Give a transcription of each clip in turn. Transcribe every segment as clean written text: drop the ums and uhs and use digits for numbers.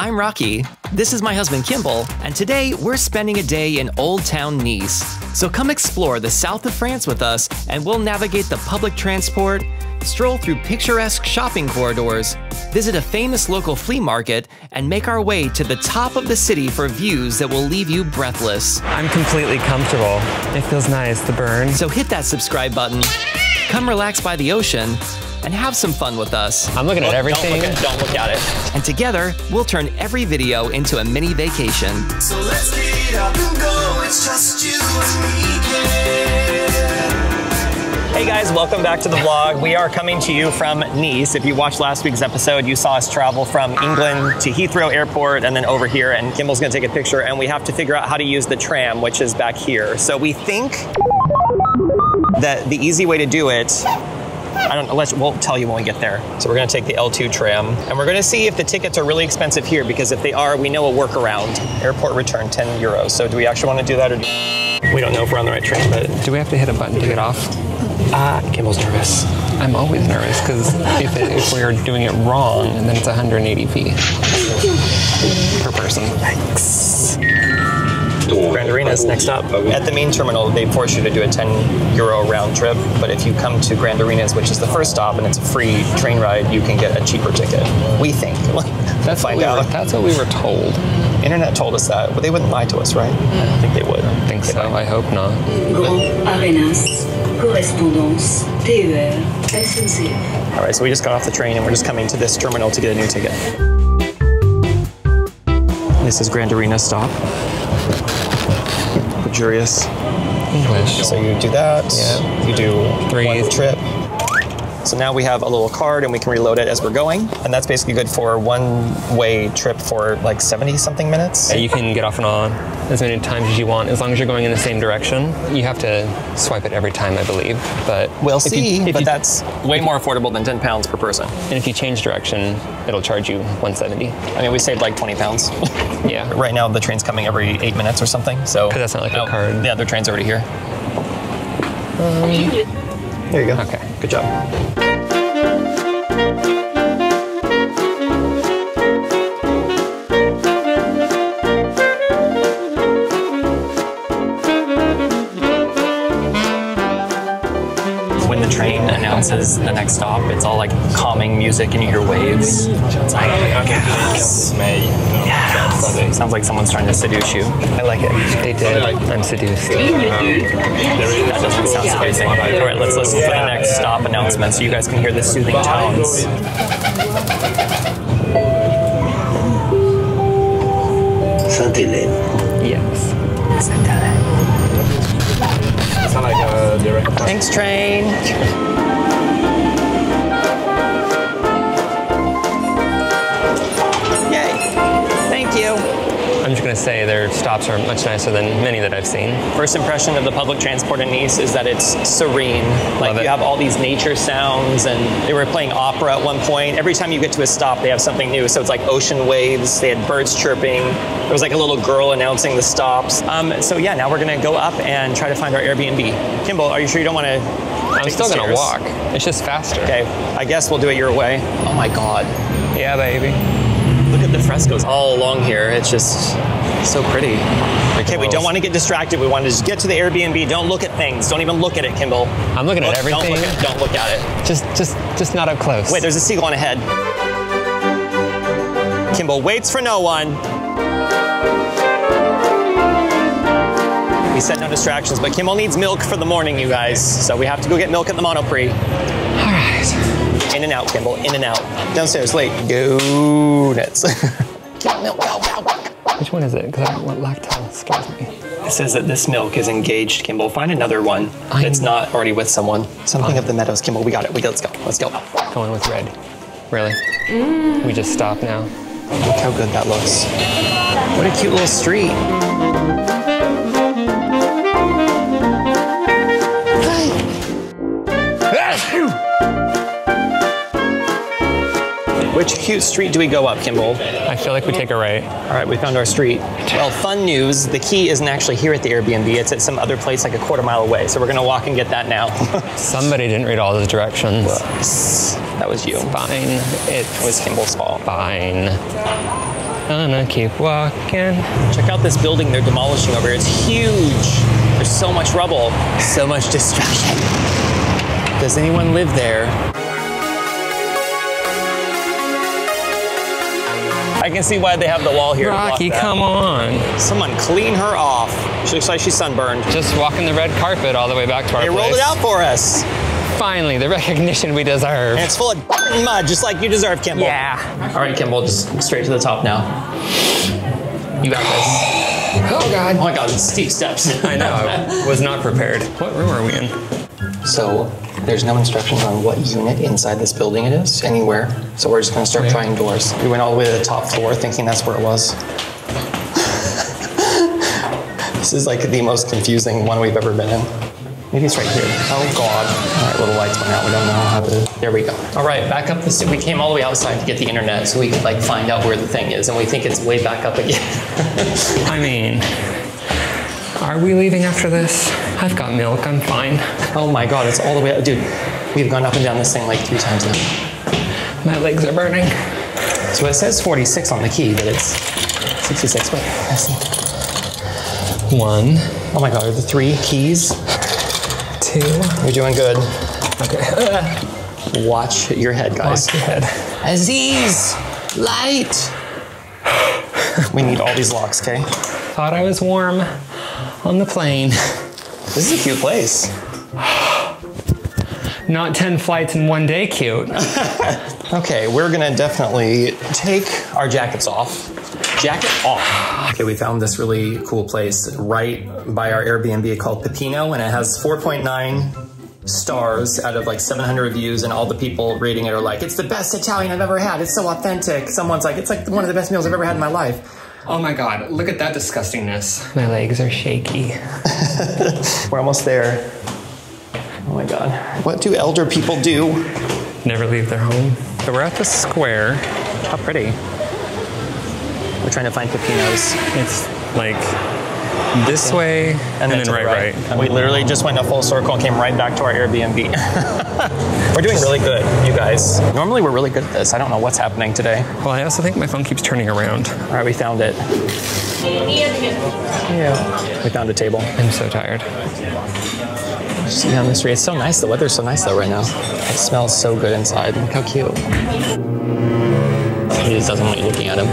I'm Rocky. This is my husband Kimball, and today we're spending a day in Old Town Nice. So come explore the south of France with us, and we'll navigate the public transport, stroll through picturesque shopping corridors, visit a famous local flea market, and make our way to the top of the city for views that will leave you breathless. I'm completely comfortable. It feels nice, the burn. So hit that subscribe button, come relax by the ocean, and have some fun with us. I'm looking at everything. Don't look at it. And together, we'll turn every video into a mini vacation. So let's get up and go, it's just you and me, yeah. Hey guys, welcome back to the vlog. We are coming to you from Nice. If you watched last week's episode, you saw us travel from England to Heathrow Airport and then over here, and Kimball's gonna take a picture, and we have to figure out how to use the tram, which is back here. So we think that the easy way to do it, I don't know, we'll tell you when we get there. So we're gonna take the L2 tram, and we're gonna see if the tickets are really expensive here, because if they are, we know a workaround. Airport return, 10 euros. So do we actually wanna do that, or we don't know if we're on the right train, but. Do we have to hit a button to get off? Kimball's nervous. I'm always nervous, because if we're doing it wrong, then it's 180 feet per person. Yikes. Grand Arena is next up. At the main terminal, they force you to do a 10 euro round trip, but if you come to Grand Arenas, which is the first stop, and it's a free train ride, you can get a cheaper ticket. We think. That's what we were told. Internet told us that, but they wouldn't lie to us, right? I don't think they would. I think so. I hope not. Grand Arenas, correspondance, TER, SNCF. All right, so we just got off the train, and we're just coming to this terminal to get a new ticket. This is Grand Arena stop. Luxurious. English. So you do that. Yeah. You do one trip. So now we have a little card, and we can reload it as we're going. And that's basically good for a one-way trip for like 70-something minutes. Yeah, you can get off and on as many times as you want, as long as you're going in the same direction. You have to swipe it every time, I believe. But we'll see. But that's way more affordable than £10 per person. And if you change direction, it'll charge you 170. I mean, we saved like £20. Yeah. Right now, the train's coming every 8 minutes or something. So. Because that's not like a card. Yeah, the train's already here. There you go. Okay. Good job. When the train announces the next stop, it's all like calming music and you hear waves. It's like, yes. Yes. Sounds like someone's trying to seduce you. I like it. They did. I'm seduced. That doesn't sound seducing. All right, let's listen for the next stop announcement so you guys can hear the soothing tones. Saint-Hélène. Yes. Saint-Hélène. Thanks, train. Yay. Thank you. I'm just going to say their stops are much nicer than many that I've seen. First impression of the public transport in Nice is that it's serene. Like you have all these nature sounds, and they were playing opera at one point. Every time you get to a stop, they have something new. So it's like ocean waves. They had birds chirping. There was like a little girl announcing the stops. So yeah, now we're going to go up and try to find our Airbnb. Kimball, are you sure you don't want to? I'm still going to walk. It's just faster. Okay, I guess we'll do it your way. Oh my God. Yeah, baby. Look at the frescoes all along here. It's just so pretty. Okay, we don't want to get distracted. We want to just get to the Airbnb. Don't look at things. Don't even look at it, Kimball. I'm looking at everything. Don't look at it. Just not up close. Wait, there's a seagull on ahead. Kimball waits for no one. We said no distractions, but Kimball needs milk for the morning, you guys. So we have to go get milk at the Monoprix. All right. In and out, Kimball, in and out. Downstairs, late. Go nuts. Get milk, go. Which one is it? Because lactose scares me. It says that this milk is engaged, Kimball. Find another one that's not already with someone. Something of the meadows, Kimball. We got it. Let's go. Let's go. Going with red. Really? We just stop now. Look how good that looks. What a cute little street. Which cute street do we go up, Kimball? I feel like we take a right. All right, we found our street. Well, fun news, the key isn't actually here at the Airbnb. It's at some other place like a quarter mile away. So we're gonna walk and get that now. Somebody didn't read all those directions. Whoops. That was you. It's fine. It was Kimball's fault. Fine. Gonna keep walking. Check out this building they're demolishing over here. It's huge. There's so much rubble, so much destruction. Does anyone live there? I can see why they have the wall here. Rocky, come on. Someone clean her off. She looks like she's sunburned. Just walking the red carpet all the way back to our They place. rolled it out for us. Finally, the recognition we deserve. And it's full of mud, just like you deserve, Kimball. Yeah. All right, Kimball, just straight to the top now. You got this. Oh God. Oh my God, it's steep steps. I know, I was not prepared. What room are we in? So there's no instructions on what unit inside this building it is, anywhere. So we're just gonna start trying doors. We went all the way to the top floor thinking that's where it was. This is like the most confusing one we've ever been in. Maybe it's right here. Oh God. All right, little lights went out. We don't know how to, there we go. All right, back up the, we came all the way outside to get the internet so we could like find out where the thing is, and we think it's way back up again. I mean, are we leaving after this? I've got milk, I'm fine. Oh my God, it's all the way up. Dude, we've gone up and down this thing like 3 times now. My legs are burning. So it says 46 on the key, but it's 66. Wait, let's see. 1. Oh my God, are the 3 keys? 2. You're doing good. Okay. Watch your head, guys. Watch your head. Aziz, light. We need all these locks, okay? Thought I was warm on the plane. This is a cute place. Not 10 flights in one day cute. Okay, we're gonna definitely take our jackets off. Jacket off. Okay, we found this really cool place right by our Airbnb called Pepino, and it has 4.9 stars out of like 700 reviews, and all the people rating it are like, it's the best Italian I've ever had. It's so authentic. Someone's like, it's like one of the best meals I've ever had in my life. Oh my God, look at that disgustingness. My legs are shaky. We're almost there. Oh my God. What do elder people do? Never leave their home. So we're at the square. How pretty. We're trying to find Pepinos. It's like this way and then to the right. And we literally just went in a full circle and came right back to our Airbnb. We're doing really good, you guys. Normally we're really good at this. I don't know what's happening today. Well, I also think my phone keeps turning around. All right, we found it. Yeah. We found a table. I'm so tired. Just down the street. It's so nice. The weather's so nice though right now. It smells so good inside. Look how cute. He just doesn't want you looking at him.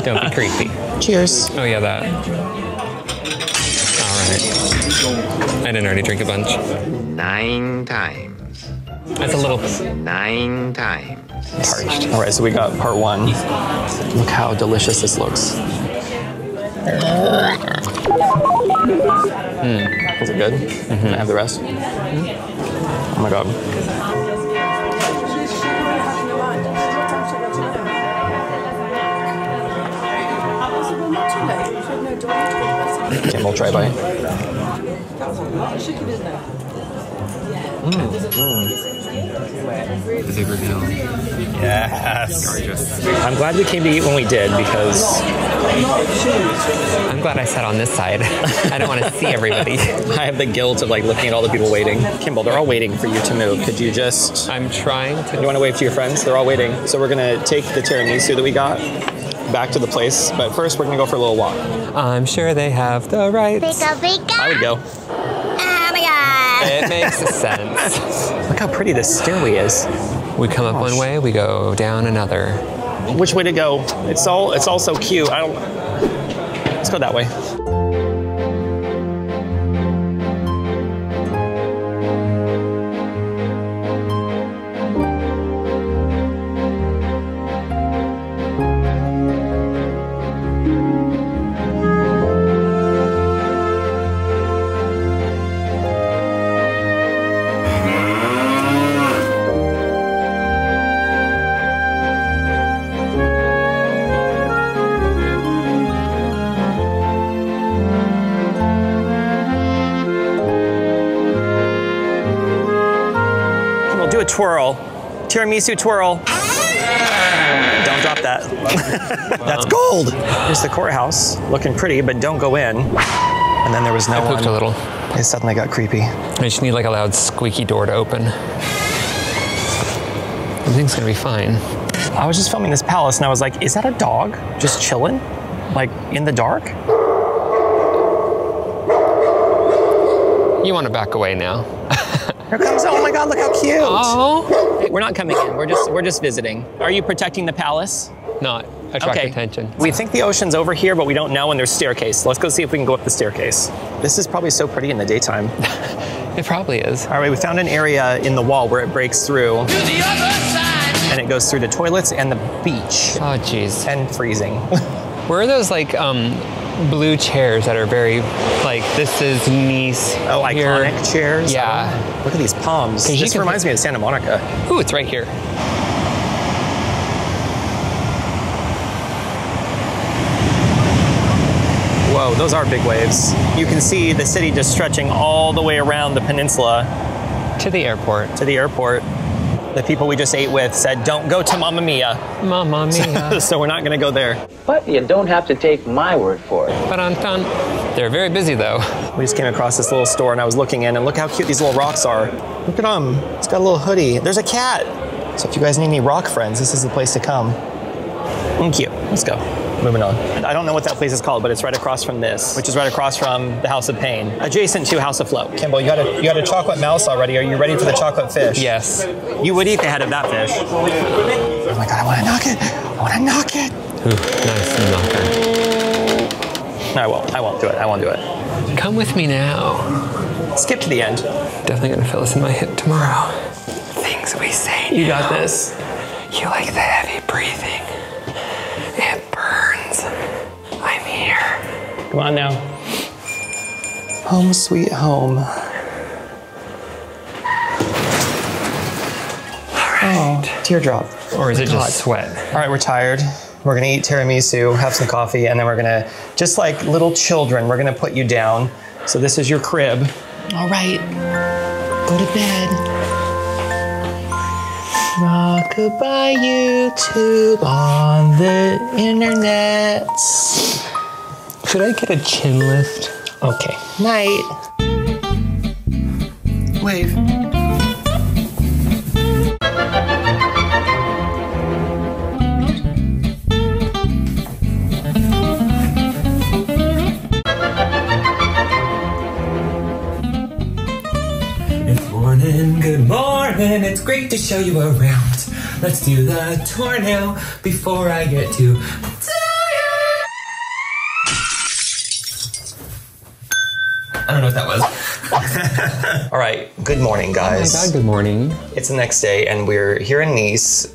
Don't be creepy. Cheers. Oh yeah, that. All right. I didn't already drink a bunch. 9 times. That's a little 9 times. Parched. All right, so we got part 1. Look how delicious this looks. Is it good? Can I have the rest? Oh my God. Okay, we'll try a bite. The big reveal. Yes. Gorgeous. I'm glad we came to eat when we did because I'm glad I sat on this side. I don't want to see everybody. I have the guilt of like looking at all the people waiting. Kimball, they're all waiting for you to move. Could you just... I'm trying to. You want to wave to your friends? They're all waiting. So we're going to take the tiramisu that we got back to the place. But first, we're going to go for a little walk. I'm sure they have the rights. I would go. Oh my God. It makes sense. Look how pretty this stairway is. We come up one way, we go down another. Which way to go? It's all so cute. Let's go that way. Do a twirl. Tiramisu twirl. Don't drop that. That's gold. Here's the courthouse. Looking pretty, but don't go in. And then there was no I pooped one. a little. It suddenly got creepy. I just need like a loud squeaky door to open. Everything's gonna be fine. I was just filming this palace and I was like, is that a dog just chilling? Like in the dark? You want to back away now. Here comes, oh my God, look how cute. Oh. Hey, we're not coming in, we're just visiting. Are you protecting the palace? Not attract attention. We think the ocean's over here, but we don't know, and there's staircase. Let's go see if we can go up the staircase. This is probably so pretty in the daytime. It probably is. All right, we found an area in the wall where it breaks through. To the other side. And it goes through the toilets and the beach. Oh, geez. And freezing. Where are those like blue chairs that are very like, this is Nice? Oh, here. iconic chairs? Yeah. Look at these palms. This reminds me of Santa Monica. Ooh, it's right here. Whoa, those are big waves. You can see the city just stretching all the way around the peninsula. To the airport. To the airport. The people we just ate with said, don't go to Mamma Mia. Mamma Mia. So we're not gonna go there. But you don't have to take my word for it. Ba-dun-dun. They're very busy though. We just came across this little store and I was looking in and look how cute these little rocks are. Look at them, it's got a little hoodie. There's a cat. So if you guys need any rock friends, this is the place to come. Cute, let's go. Moving on. I don't know what that place is called, but it's right across from this, which is right across from the House of Pain, adjacent to House of Float. Kimball, you got a chocolate mouse already. Are you ready for the chocolate fish? Yes. You would eat the head of that fish. Oh my God, I want to knock it. I want to knock it. Ooh, nice knocker. No, I won't do it. I won't do it. Come with me now. Skip to the end. Definitely gonna feel this in my hip tomorrow. Things we say. You got this. You like the heavy breathing. It burns. I'm here. Come on now. Home sweet home. All right. Oh, teardrop. Or is it just sweat? All right, we're tired. We're gonna eat tiramisu, have some coffee, and then we're gonna, just like little children, we're gonna put you down. So this is your crib. All right, go to bed. Rockabye YouTube on the internet. Should I get a chin lift? Okay. Night. Wave. Good morning, it's great to show you around. Let's do the tour now before I get too tired. I don't know what that was. All right, good morning, guys. Oh my God, good morning. It's the next day, and we're here in Nice,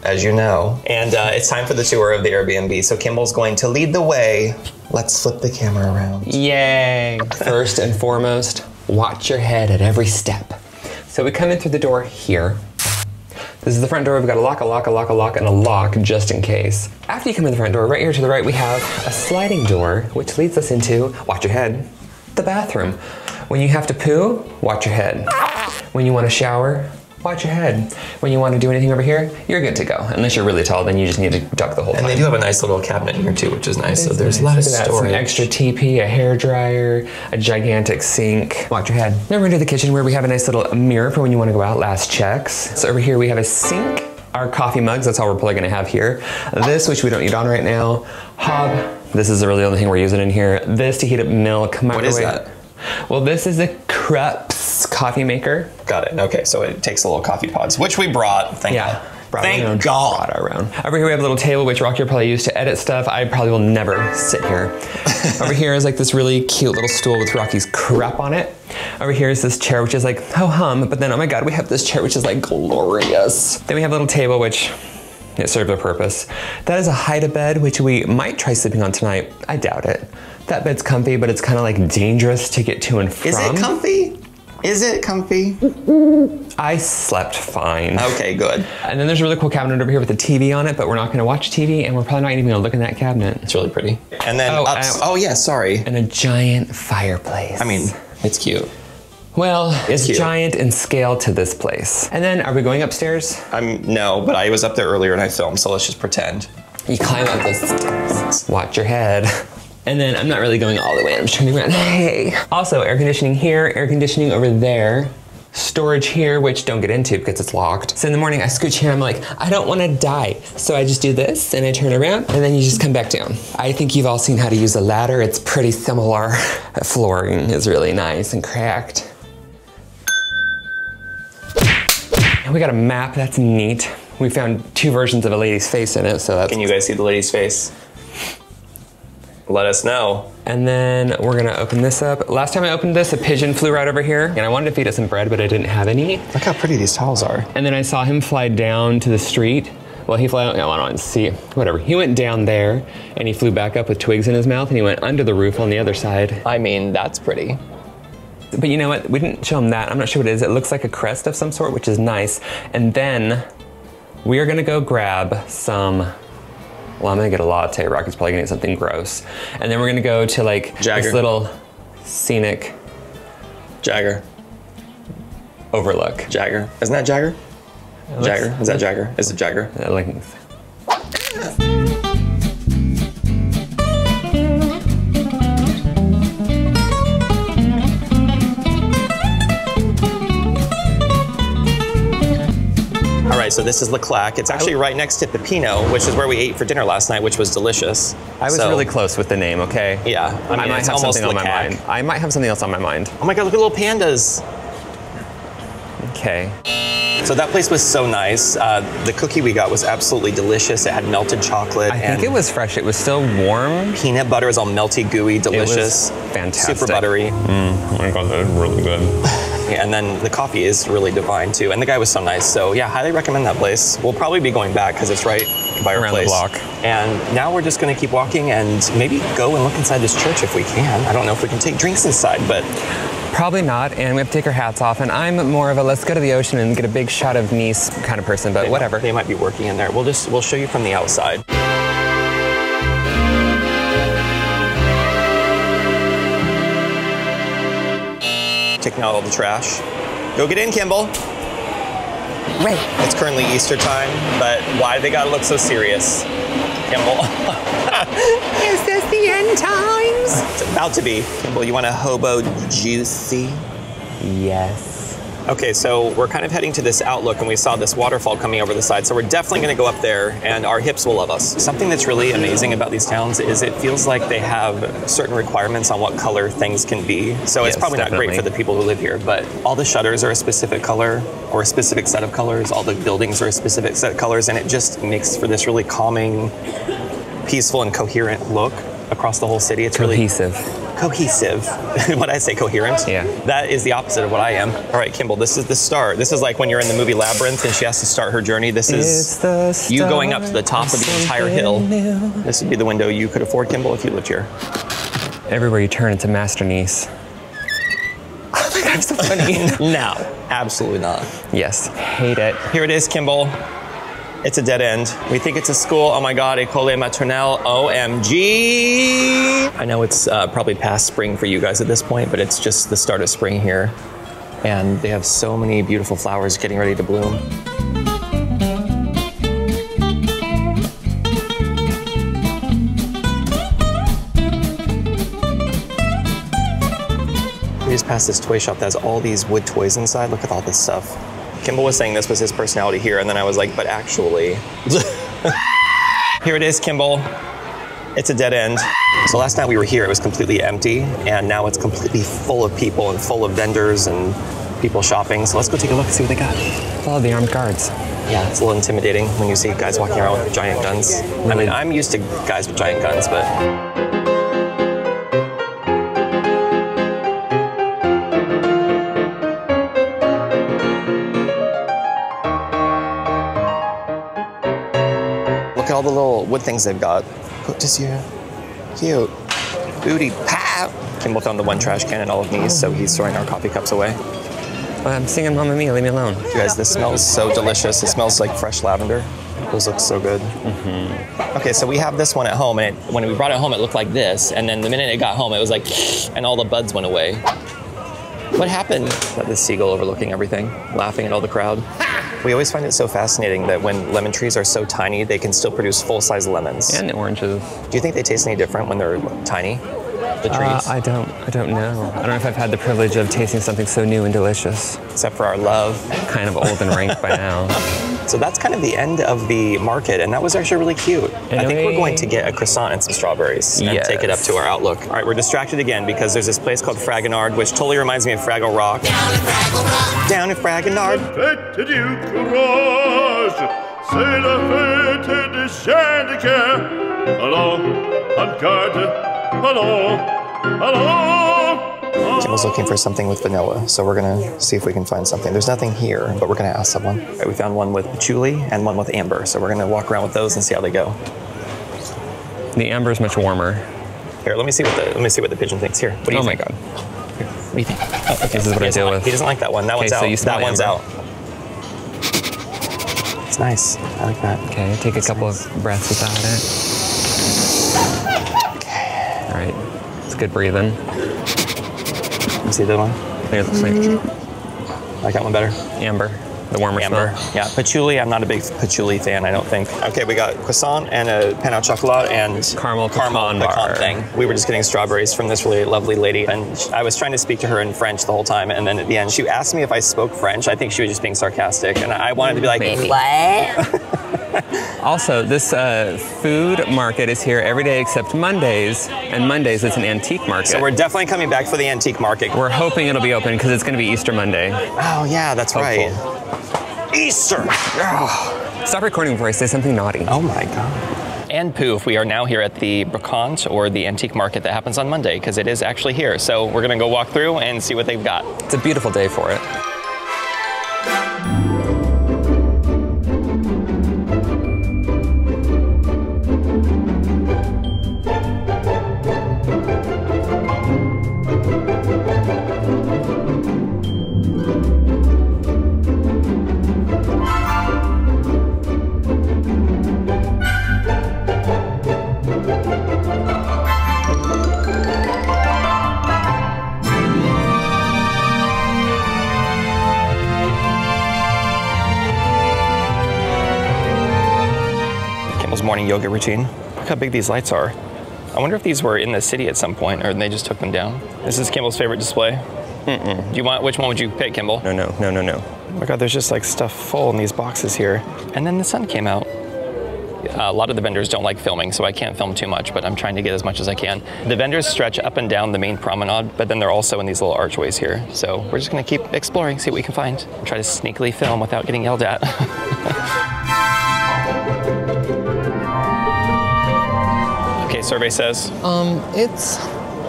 as you know, and it's time for the tour of the Airbnb. So Kimball's going to lead the way. Let's flip the camera around. Yay! First and foremost, watch your head at every step. So we come in through the door here. This is the front door. We've got a lock, a lock, a lock, a lock, and a lock just in case. After you come in the front door, right here to the right, we have a sliding door, which leads us into, watch your head, the bathroom. When you have to poo, watch your head. When you want to shower, watch your head. When you want to do anything over here, you're good to go. Unless you're really tall, then you just need to duck the whole time. And they do have a nice little cabinet here too, which is nice. So there's a lot of storage. Some extra TP, a hairdryer, a gigantic sink. Watch your head. Then we're into the kitchen where we have a nice little mirror for when you want to go out, last checks. So over here we have a sink, our coffee mugs, that's all we're probably gonna have here. This, which we don't need on right now. Hob, this is really the only thing we're using in here. This to heat up milk, microwave. What is that? Well, this is a Krups coffee maker. Got it. Okay, so it takes the little coffee pods, which we brought. Thank God. Thank God. Brought around. Over here we have a little table, which Rocky will probably use to edit stuff. I probably will never sit here. Over here is like this really cute little stool with Rocky's crap on it. Over here is this chair, which is like ho-hum, but then, oh my God, we have this chair, which is like glorious. Then we have a little table, which it serves a purpose. That is a hide-a-bed, which we might try sleeping on tonight. I doubt it. That bed's comfy, but it's kind of like dangerous to get to and from. Is it comfy? Is it comfy? I slept fine. Okay, good. And then there's a really cool cabinet over here with a TV on it, but we're not gonna watch TV, and we're probably not even gonna look in that cabinet. It's really pretty. And then oh yeah, sorry. And a giant fireplace. I mean, it's cute. Well, it's cute. Giant in scale to this place. And then, are we going upstairs? No, but I was up there earlier and I filmed, so let's just pretend. You climb up the stairs. Watch your head. And then I'm not really going all the way. I'm just turning around. Hey. Also, air conditioning here, air conditioning over there. storage here, which don't get into because it's locked. So in the morning I scooch here, I'm like, I don't want to die. So I just do this and I turn around and then you just come back down. I think you've all seen how to use a ladder. It's pretty similar. The flooring is really nice and cracked. And we got a map, that's neat. We found 2 versions of a lady's face in it, so that's... Can you guys see the lady's face? Let us know. And then we're gonna open this up. Last time I opened this, a pigeon flew right over here, and I wanted to feed it some bread, but I didn't have any. Look how pretty these towels are. And then I saw him fly down to the street. Well, he flew out, no, I don't see, whatever. He went down there, and he flew back up with twigs in his mouth, and he went under the roof on the other side. I mean, that's pretty. But you know what, we didn't show him that. I'm not sure what it is. It looks like a crest of some sort, which is nice. And then we are gonna go grab some, well, I'm gonna get a latte. Rocky's probably gonna get something gross. And then we're gonna go to like Jagger. this little scenic Jagger. overlook. Jagger. Isn't that Jagger? Jagger. Is that Jagger? Is it Jagger? All right, so this is Le Claque. It's actually right next to Pepino, which is where we ate for dinner last night, which was delicious. I was really close with the name, okay? Yeah, I mean, I might it's have almost something on Le my Claque. mind. I might have something else on my mind. Oh my God, look at little pandas. Okay. So that place was so nice. The cookie we got was absolutely delicious. It had melted chocolate. I think it was fresh. It was still warm. Peanut butter is all melty, gooey, delicious. It was fantastic. Super buttery. Oh my God, that is really good. Yeah, and then the coffee is really divine too. And the guy was so nice. So yeah, highly recommend that place. We'll probably be going back because it's right by our Around place. the block. And now we're just gonna keep walking and maybe go and look inside this church if we can. I don't know if we can take drinks inside, but probably not, and we have to take our hats off, and I'm more of a let's go to the ocean and get a big shot of Nice kind of person, but whatever. They might be working in there. We'll show you from the outside. Taking out all the trash. Go get in, Kimball. Right. It's currently Easter time, but why they gotta look so serious? Kimball. Is this the end times? It's about to be. Kimball, you want a hobo juicy? Yes. Okay, so we're kind of heading to this outlook and we saw this waterfall coming over the side, so we're definitely gonna go up there and our hips will love us. Something that's really amazing about these towns is it feels like they have certain requirements on what color things can be. So it's probably not great for the people who live here, but all the shutters are a specific color or a specific set of colors, all the buildings are a specific set of colors, and it just makes for this really calming, peaceful and coherent look across the whole city. It's cohesive. Cohesive. When I say coherent, yeah, that is the opposite of what I am. All right, Kimball, this is the start. This is like when you're in the movie Labyrinth and she has to start her journey. This is you going up to the top of the entire hill. This would be the window you could afford, Kimball, if you lived here. Everywhere you turn, it's a master Nice. Oh my God, I'm so funny. No, absolutely not. Yes, hate it. Here it is, Kimball. It's a dead end. We think it's a school. Oh my God, École Maternelle, OMG. I know it's probably past spring for you guys at this point, but it's just the start of spring here. And they have so many beautiful flowers getting ready to bloom. We just passed this toy shop that has all these wood toys inside. Look at all this stuff. Kimball was saying this was his personality here, and then I was like, but actually. Here it is, Kimball. It's a dead end. So last night we were here, it was completely empty, and now it's completely full of people and full of vendors and people shopping. So let's go take a look and see what they got. Follow the armed guards. Yeah, it's a little intimidating when you see guys walking around with giant guns. I mean, I'm used to guys with giant guns, but. Look at all the little wood things they've got. Put this here. Cute. Booty pow. Kimball found the one trash can in all of Nice, so he's throwing our coffee cups away. I'm singing Mamma Mia, leave me alone. You guys, this smells so delicious. It smells like fresh lavender. Those look so good. Okay, so we have this one at home, and when we brought it home, it looked like this, and then the minute it got home, it was like, and all the buds went away. What happened? Got this seagull overlooking everything, laughing at all the crowd. We always find it so fascinating that when lemon trees are so tiny, they can still produce full-size lemons. And oranges. Do you think they taste any different when they're tiny? the treats? I don't know. I don't know if I've had the privilege of tasting something so new and delicious. Except for our love. Kind of old and rank by now. So that's kind of the end of the market, and that was actually really cute. I think we're going to get a croissant and some strawberries and take it up to our Outlook. All right, we're distracted again because there's this place called Fragonard, which totally reminds me of Fraggle Rock. Down in Fragonard. Fête du courage, c'est la fête des chiens de guerre. Allons, en garde, allons, allons. Kimmel's looking for something with vanilla, so we're gonna see if we can find something. There's nothing here, but we're gonna ask someone. All right, we found one with patchouli and one with amber, so we're gonna walk around with those and see how they go. The amber is much warmer. Here, let me see what the pigeon thinks. Here, what do you think? Oh my god. Here, what do you think? Oh, okay, this is what I deal with. He doesn't like that one. That one's so out. you smell That one's amber. out. It's nice. I like that. Okay, take a couple of breaths without it. Okay. All right, it's good breathing. You see the one? There, it looks like Like that one better? amber, the warmer Amber. smell. Yeah, patchouli. I'm not a big patchouli fan, I don't think. Okay, we got croissant and a pain au chocolat and Caramel pecan bar. thing. We were just getting strawberries from this really lovely lady, and I was trying to speak to her in French the whole time, and then at the end, she asked me if I spoke French. I think she was just being sarcastic, and I wanted to be like, Maybe. what? Also, this food market is here every day except Mondays, and Mondays it's an antique market. So we're definitely coming back for the antique market. We're hoping it'll be open because it's going to be Easter Monday. Oh yeah, that's right. Easter! Stop recording before I say something naughty. Oh my god. And poof, we are now here at the Brocante, or the antique market that happens on Monday, because it is actually here. So we're gonna go walk through and see what they've got. It's a beautiful day for it. Morning yoga routine. Look how big these lights are. I wonder if these were in the city at some point, or they just took them down. This is Kimball's favorite display. Do you want? Which one would you pick, Kimball? No. Oh my god, there's just like stuff full in these boxes here. And then the sun came out. A lot of the vendors don't like filming, so I can't film too much, but I'm trying to get as much as I can. The vendors stretch up and down the main promenade, but then they're also in these little archways here. So we're just gonna keep exploring, see what we can find. Try to sneakily film without getting yelled at. Okay, survey says. It's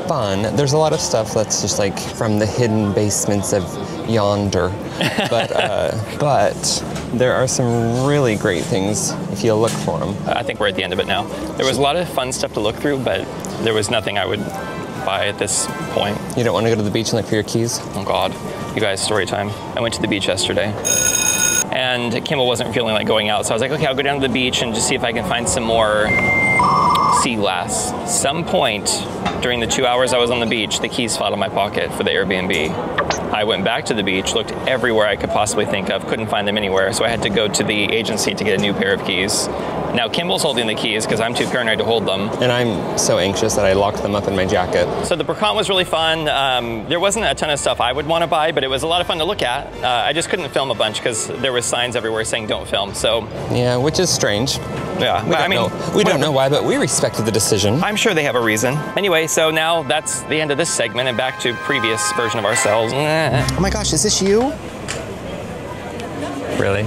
fun. There's a lot of stuff that's just like from the hidden basements of yonder. But there are some really great things if you look for them. I think we're at the end of it now. There was a lot of fun stuff to look through, but there was nothing I would buy at this point. You don't want to go to the beach and look for your keys? Oh God, you guys, story time. I went to the beach yesterday, and Kimball wasn't feeling like going out, so I was like, okay, I'll go down to the beach and just see if I can find some more sea glass. Some point during the 2 hours I was on the beach, the keys fell out of my pocket for the Airbnb. I went back to the beach, looked everywhere I could possibly think of, couldn't find them anywhere, so I had to go to the agency to get a new pair of keys. Now Kimball's holding the keys because I'm too paranoid to hold them. And I'm so anxious that I locked them up in my jacket. So the Brocante was really fun. There wasn't a ton of stuff I would want to buy, but it was a lot of fun to look at. I just couldn't film a bunch because there were signs everywhere saying don't film, so. Yeah, which is strange. Yeah, We don't know why, but we respected the decision. I'm sure they have a reason. Anyway, so now that's the end of this segment and back to previous version of ourselves. Oh my gosh, is this you? Really?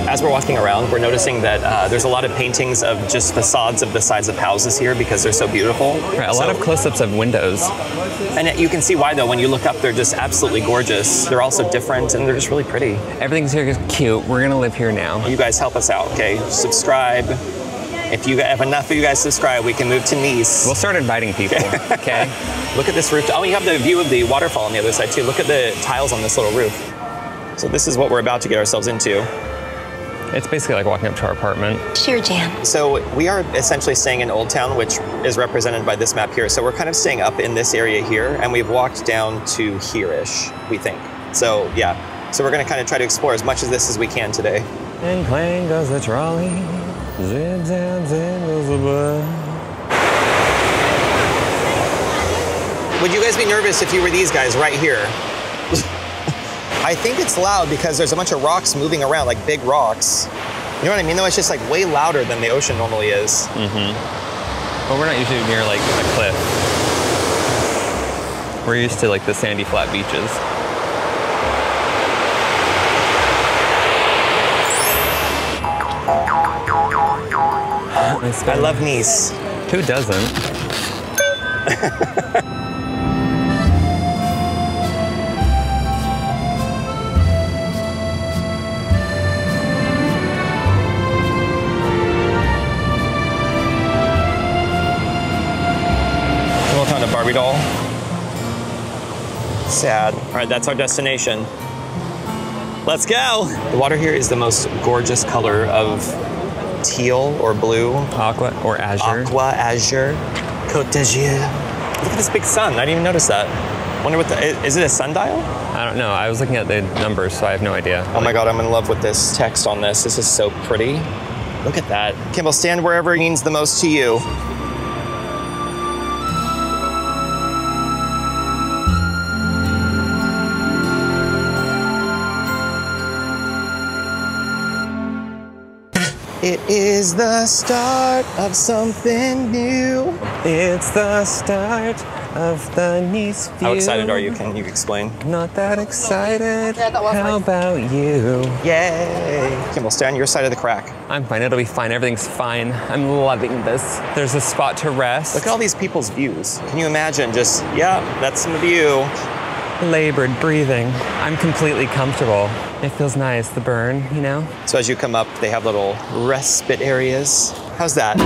As we're walking around, we're noticing that there's a lot of paintings of just facades of the sides of houses here because they're so beautiful. Right, a lot of close-ups of windows. And you can see why though, when you look up, they're just absolutely gorgeous. They're also different and they're just really pretty. Everything's here is cute. We're gonna live here now. You guys help us out, okay? Subscribe. If enough of you guys subscribe, we can move to Nice. We'll start inviting people, okay? Look at this roof. Oh, you have the view of the waterfall on the other side too. Look at the tiles on this little roof. So this is what we're about to get ourselves into. It's basically like walking up to our apartment. Sure, Jan. So we are essentially staying in Old Town, which is represented by this map here. So we're kind of staying up in this area here, and we've walked down to here-ish, we think. So yeah, so we're gonna kind of try to explore as much of this as we can today. And clang goes the trolley, zip, zap, zip goes the bus. Would you guys be nervous if you were these guys right here? I think it's loud because there's a bunch of rocks moving around, like big rocks. You know what I mean, though? It's just like way louder than the ocean normally is. Well, we're not usually near like a cliff. We're used to like the sandy flat beaches. I love Nice. Who doesn't? Welcome to Barbie doll. Sad. All right, that's our destination. Let's go. The water here is the most gorgeous color of teal or blue. Aqua or azure. Aqua, azure, Côte d'Azur. Look at this big sun. I didn't even notice that. Wonder what is it a sundial? I don't know. I was looking at the numbers, so I have no idea. Oh my God, I'm in love with this text on this. This is so pretty. Look at that. Kimball, stand wherever it means the most to you. It is the start of something new. It's the start of the Nice view. How excited are you? Can you explain? Not that excited. How about you? Yay! Kimball, stay on your side of the crack. I'm fine. It'll be fine. Everything's fine. I'm loving this. There's a spot to rest. Look at all these people's views. Can you imagine just, yeah, that's some view. Labored breathing. I'm completely comfortable. It feels nice, the burn, you know? So as you come up, they have little respite areas. How's that?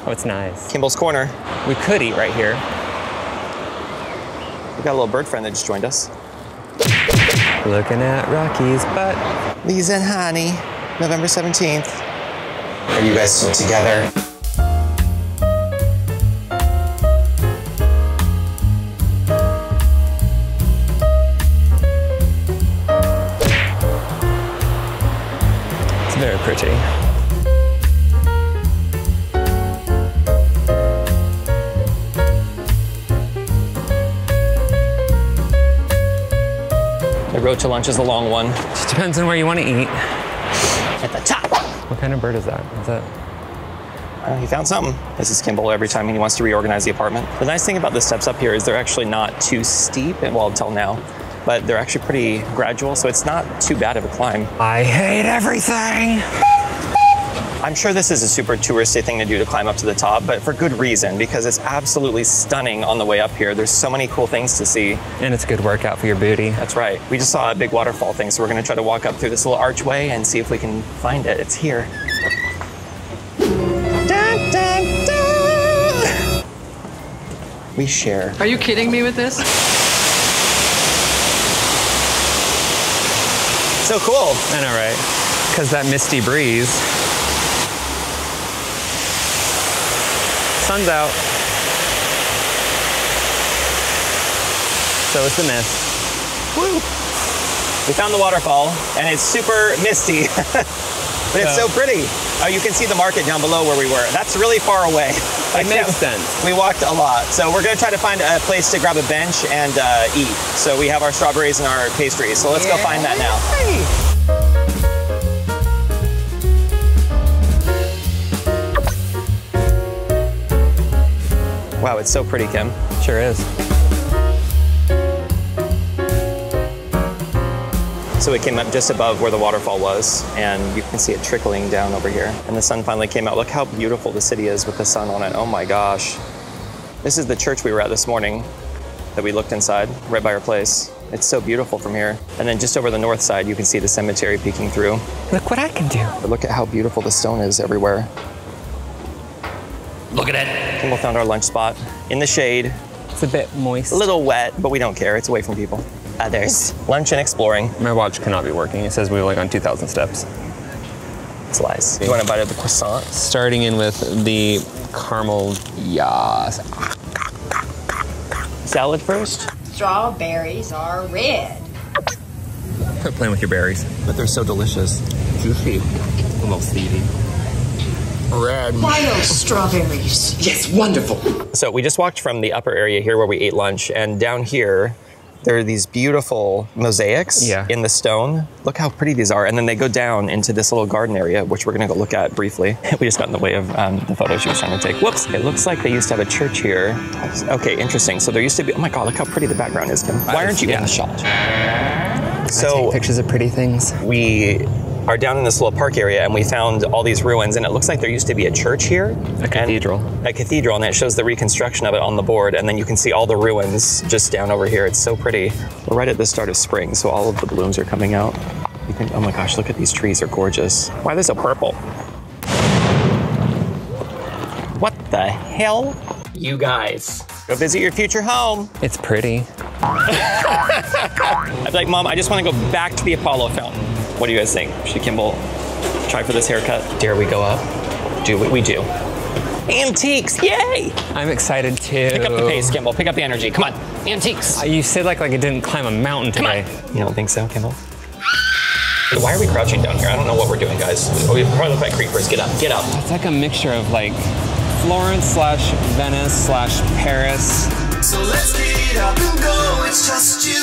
Oh, it's nice. Kimball's Corner. We could eat right here. We got a little bird friend that just joined us. Looking at Rocky's butt. Lisa and Honey, November 17th. Are you guys still together? Very pretty. The road to lunch is a long one. Just depends on where you want to eat. At the top. What kind of bird is that? Is that? He found something. This is Kimball every time he wants to reorganize the apartment. The nice thing about the steps up here is they're actually not too steep, well, until now. But they're actually pretty gradual, so it's not too bad of a climb. I hate everything. I'm sure this is a super touristy thing to do to climb up to the top, but for good reason, because it's absolutely stunning on the way up here. There's so many cool things to see. And it's a good workout for your booty. That's right. We just saw a big waterfall thing, so we're gonna try to walk up through this little archway and see if we can find it. It's here. Dun, dun, dun. We share. Are you kidding me with this? So cool. I know, right? Because that misty breeze. Sun's out. So is the mist. Woo! We found the waterfall, and it's super misty, but it's so pretty. Oh, you can see the market down below where we were. That's really far away. It makes sense. We walked a lot. So we're gonna try to find a place to grab a bench and eat. So we have our strawberries and our pastries. So let's go find that now. Wow, it's so pretty, Kim. Sure is. So we came up just above where the waterfall was, and you can see it trickling down over here. And the sun finally came out. Look how beautiful the city is with the sun on it. Oh my gosh. This is the church we were at this morning that we looked inside, right by our place. It's so beautiful from here. And then just over the north side, you can see the cemetery peeking through. Look what I can do. But look at how beautiful the stone is everywhere. Look at it. Kimball found our lunch spot in the shade. It's a bit moist. A little wet, but we don't care. It's away from people. Others. Lunch and exploring. My watch cannot be working. It says we've only gone 2,000 steps. It's lies. You want a bite of the croissant? Starting in with the caramel, yes. Salad first? Strawberries are red. Quit playing with your berries. But they're so delicious. Juicy. A little seedy. Red. Wild strawberries. Yes, wonderful. So we just walked from the upper area here where we ate lunch, and down here, there are these beautiful mosaics in the stone. Look how pretty these are. And then they go down into this little garden area, which we're gonna go look at briefly. We just got in the way of the photo she was trying to take. Whoops, it looks like they used to have a church here. Okay, interesting. So there used to be, oh my God, look how pretty the background is, Kim. Why aren't you in the shot? So I take pictures of pretty things. We are down in this little park area and we found all these ruins, and it looks like there used to be a church here. A cathedral. A cathedral, and it shows the reconstruction of it on the board, and then you can see all the ruins just down over here. It's so pretty. We're right at the start of spring, so all of the blooms are coming out. You can, oh my gosh, look at these trees, they're gorgeous. Why are they so purple? What the hell? You guys, go visit your future home. It's pretty. I'd be like, Mom, I just want to go back to the Apollo fountain. What do you guys think? Should Kimball try for this haircut? Dare we go up? Do we do? Antiques, yay! I'm excited too. Pick up the pace, Kimball. Pick up the energy. Come on, antiques. You said like it didn't climb a mountain today. You don't think so, Kimball? Why are we crouching down here? I don't know what we're doing, guys. Oh, we probably look like creepers. Get up, get up. It's like a mixture of like Florence / Venice / Paris. So let's get up and go, it's just you